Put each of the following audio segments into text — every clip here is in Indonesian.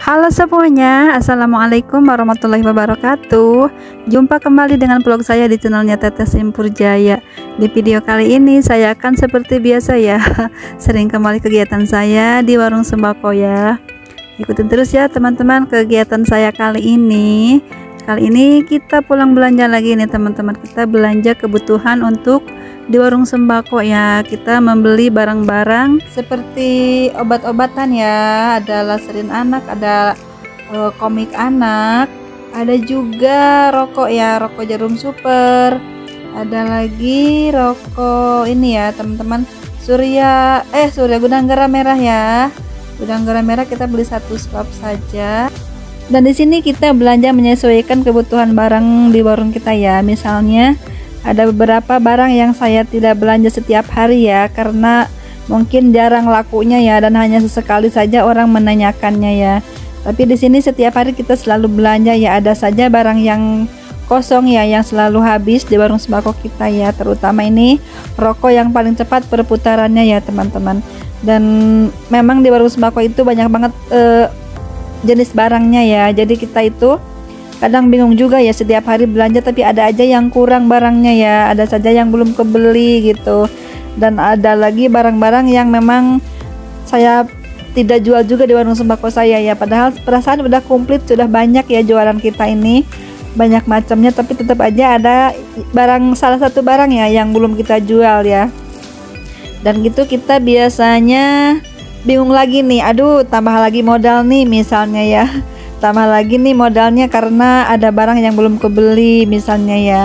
Halo semuanya, Assalamualaikum warahmatullahi wabarakatuh. Jumpa kembali dengan vlog saya di channelnya Teteh Simpur Jaya. Di video kali ini saya akan seperti biasa ya, sering kembali kegiatan saya di warung sembako ya. Ikutin terus ya teman-teman kegiatan saya kali ini. Kali ini kita pulang belanja lagi nih teman-teman. Kita belanja kebutuhan untuk di warung sembako ya. Kita membeli barang-barang seperti obat-obatan ya, ada laserin anak, ada komik anak, ada juga rokok ya, rokok jarum super, ada lagi rokok ini ya teman-teman, surya gudang garam merah ya. Gudang garam merah kita beli satu skop saja. Dan di sini kita belanja menyesuaikan kebutuhan barang di warung kita ya. Misalnya ada beberapa barang yang saya tidak belanja setiap hari ya, karena mungkin jarang lakunya ya, dan hanya sesekali saja orang menanyakannya ya. Tapi di sini setiap hari kita selalu belanja ya. Ada saja barang yang kosong ya, yang selalu habis di warung sembako kita ya. Terutama ini rokok yang paling cepat perputarannya ya teman-teman. Dan memang di warung sembako itu banyak banget jenis barangnya ya. Jadi kita itu kadang bingung juga ya, setiap hari belanja tapi ada aja yang kurang barangnya ya, ada saja yang belum kebeli gitu. Dan ada lagi barang-barang yang memang saya tidak jual juga di warung sembako saya ya, padahal perasaan udah komplit, sudah banyak ya jualan kita ini, banyak macamnya, tapi tetap aja ada salah satu barang ya yang belum kita jual ya. Dan gitu kita biasanya bingung lagi nih, aduh tambah lagi modal nih misalnya ya, tambah lagi nih modalnya karena ada barang yang belum kebeli misalnya ya,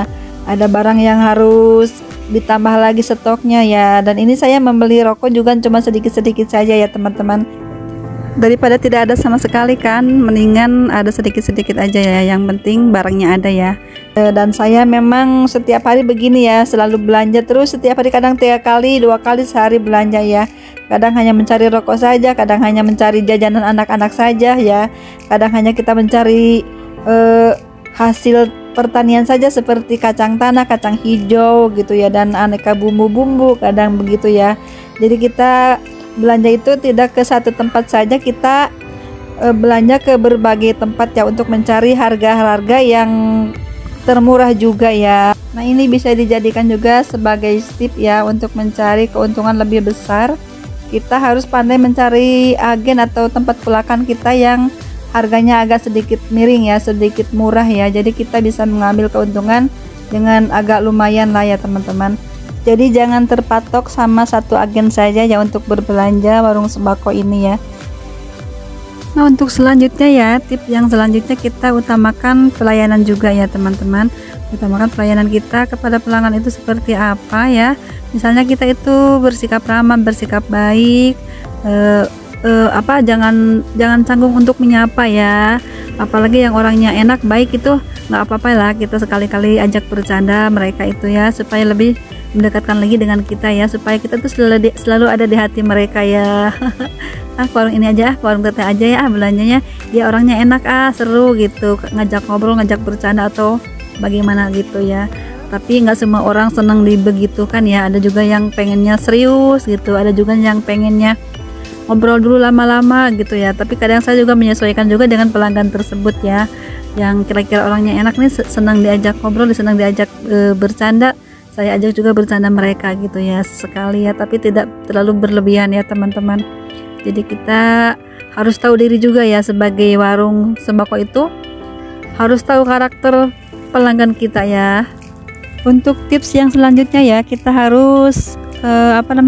ada barang yang harus ditambah lagi stoknya ya. Dan ini saya membeli rokok juga cuma sedikit-sedikit saja ya teman-teman, daripada tidak ada sama sekali kan, mendingan ada sedikit-sedikit aja ya, yang penting barangnya ada ya. Dan saya memang setiap hari begini ya, selalu belanja terus setiap hari, kadang 3 kali 2 kali sehari belanja ya. Kadang hanya mencari rokok saja, kadang hanya mencari jajanan anak-anak saja ya, kadang hanya kita mencari hasil pertanian saja seperti kacang tanah, kacang hijau gitu ya, dan aneka bumbu-bumbu kadang begitu ya. Jadi kita belanja itu tidak ke satu tempat saja, kita belanja ke berbagai tempat ya, untuk mencari harga-harga yang termurah juga ya. Nah ini bisa dijadikan juga sebagai tip ya, untuk mencari keuntungan lebih besar. Kita harus pandai mencari agen atau tempat pulakan kita yang harganya agak sedikit miring ya, sedikit murah ya, jadi kita bisa mengambil keuntungan dengan agak lumayan lah ya teman-teman. Jadi jangan terpatok sama satu agen saja ya untuk berbelanja warung sembako ini ya. Nah untuk selanjutnya ya, tip yang selanjutnya, kita utamakan pelayanan juga ya teman-teman. Utamakan pelayanan kita kepada pelanggan itu seperti apa ya. Misalnya kita itu bersikap ramah, bersikap baik, jangan canggung untuk menyapa ya. Apalagi yang orangnya enak baik itu nggak apa-apa lah, kita sekali-kali ajak bercanda mereka itu ya, supaya lebih mendekatkan lagi dengan kita ya, supaya kita tuh selalu ada di hati mereka ya. Warung ini aja, warung teteh aja ya belanjanya, dia orangnya enak seru gitu, ngajak ngobrol, ngajak bercanda atau bagaimana gitu ya. Tapi nggak semua orang senang dibegitukan ya, ada juga yang pengennya serius gitu, ada juga yang pengennya ngobrol dulu lama-lama gitu ya. Tapi kadang saya juga menyesuaikan juga dengan pelanggan tersebut ya, yang kira-kira orangnya enak nih, senang diajak ngobrol, senang diajak bercanda, saya ajak juga bercanda mereka gitu ya, sekali ya, tapi tidak terlalu berlebihan ya teman-teman. Jadi kita harus tahu diri juga ya, sebagai warung sembako itu harus tahu karakter pelanggan kita ya. Untuk tips yang selanjutnya ya, kita harus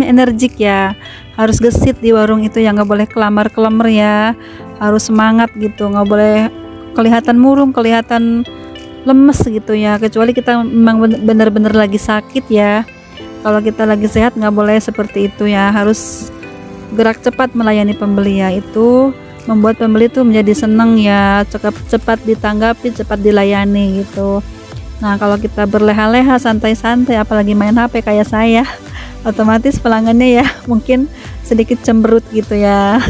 energik ya, harus gesit di warung itu ya, nggak boleh kelamar-kelamar ya, harus semangat gitu, nggak boleh kelihatan murung, kelihatan lemes gitu ya, kecuali kita memang benar-benar lagi sakit ya. Kalau kita lagi sehat nggak boleh seperti itu ya, harus gerak cepat melayani pembeli ya, itu membuat pembeli tuh menjadi senang ya, cepat ditanggapi, cepat dilayani gitu. Nah kalau kita berleha-leha, santai-santai, apalagi main HP kayak saya, otomatis pelanggannya ya mungkin sedikit cemberut gitu ya.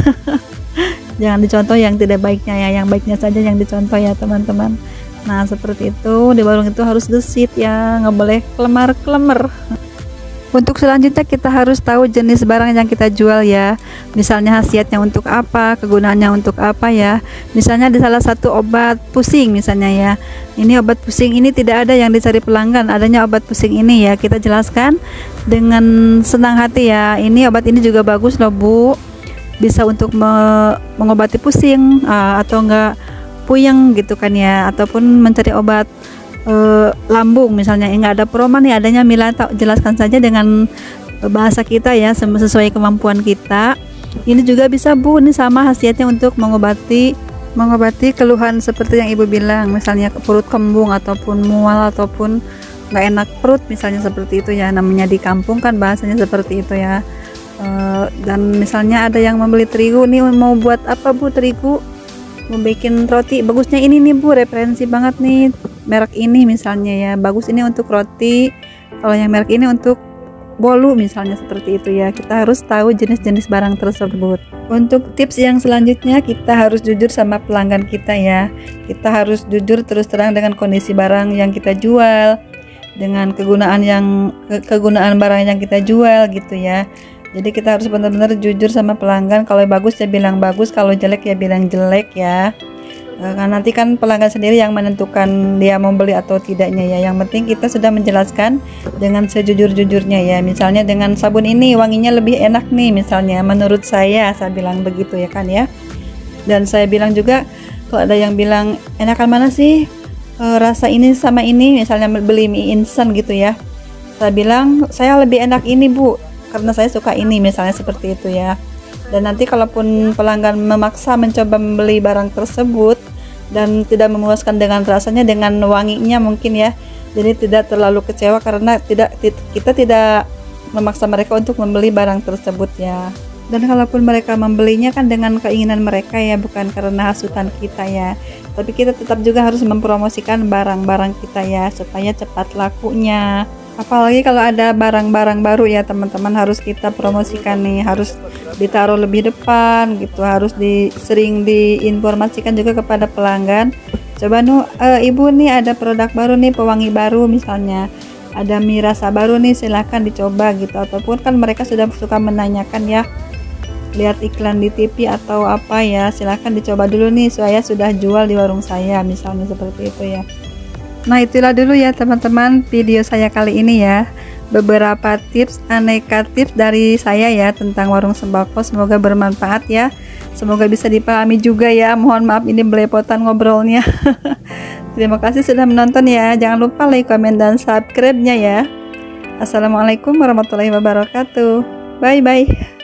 Jangan dicontoh yang tidak baiknya ya, yang baiknya saja yang dicontoh ya teman-teman. Nah seperti itu, di warung itu harus gesit ya, nggak boleh kelemar-kelemar. Untuk selanjutnya kita harus tahu jenis barang yang kita jual ya. Misalnya khasiatnya untuk apa, kegunaannya untuk apa ya. Misalnya di salah satu obat pusing misalnya ya. Ini obat pusing ini tidak ada yang dicari pelanggan, adanya obat pusing ini ya. Kita jelaskan dengan senang hati ya. Ini obat ini juga bagus loh Bu. Bisa untuk mengobati pusing atau enggak puyeng gitu kan ya, ataupun mencari obat lambung misalnya nggak ada promo nih, adanya Mila, jelaskan saja dengan bahasa kita ya, sesuai kemampuan kita. Ini juga bisa Bu, ini sama khasiatnya untuk mengobati keluhan seperti yang Ibu bilang, misalnya perut kembung ataupun mual ataupun nggak enak perut misalnya, seperti itu ya, namanya di kampung kan bahasanya seperti itu ya. Dan misalnya ada yang membeli terigu nih, mau buat apa Bu terigu, mau bikin roti, bagusnya ini nih Bu, referensi banget nih merek ini misalnya ya, bagus ini untuk roti, kalau yang merek ini untuk bolu misalnya, seperti itu ya. Kita harus tahu jenis-jenis barang tersebut. Untuk tips yang selanjutnya, kita harus jujur sama pelanggan kita ya. Kita harus jujur terus terang dengan kondisi barang yang kita jual, dengan kegunaan barang yang kita jual gitu ya. Jadi kita harus benar-benar jujur sama pelanggan. Kalau bagus ya bilang bagus, kalau jelek ya bilang jelek ya. Karena nanti kan pelanggan sendiri yang menentukan dia mau beli atau tidaknya ya. Yang penting kita sudah menjelaskan dengan sejujur-jujurnya ya. Misalnya dengan sabun ini wanginya lebih enak nih misalnya, menurut saya bilang begitu ya kan ya. Dan saya bilang juga, kalau ada yang bilang enakan mana sih rasa ini sama ini, misalnya beli mie instan gitu ya, saya bilang saya lebih enak ini Bu, karena saya suka ini misalnya, seperti itu ya. Dan nanti kalaupun pelanggan memaksa mencoba membeli barang tersebut dan tidak memuaskan dengan rasanya, dengan wanginya mungkin ya, jadi tidak terlalu kecewa karena kita tidak memaksa mereka untuk membeli barang tersebut ya. Dan kalaupun mereka membelinya kan dengan keinginan mereka ya, bukan karena hasutan kita ya. Tapi kita tetap juga harus mempromosikan barang-barang kita ya, supaya cepat lakunya. Apalagi kalau ada barang-barang baru ya teman-teman, harus kita promosikan nih, harus ditaruh lebih depan gitu, harus sering diinformasikan juga kepada pelanggan. Coba Ibu nih ada produk baru nih, pewangi baru misalnya, ada mie rasa baru nih, silahkan dicoba gitu. Ataupun kan mereka sudah suka menanyakan ya, lihat iklan di TV atau apa ya, silahkan dicoba dulu nih, saya sudah jual di warung saya misalnya, seperti itu ya. Nah itulah dulu ya teman-teman video saya kali ini ya, beberapa tips, aneka tips dari saya ya tentang warung sembako. Semoga bermanfaat ya, semoga bisa dipahami juga ya. Mohon maaf ini belepotan ngobrolnya. Terima kasih sudah menonton ya, jangan lupa like, komen, dan subscribe-nya ya. Assalamualaikum warahmatullahi wabarakatuh. Bye bye.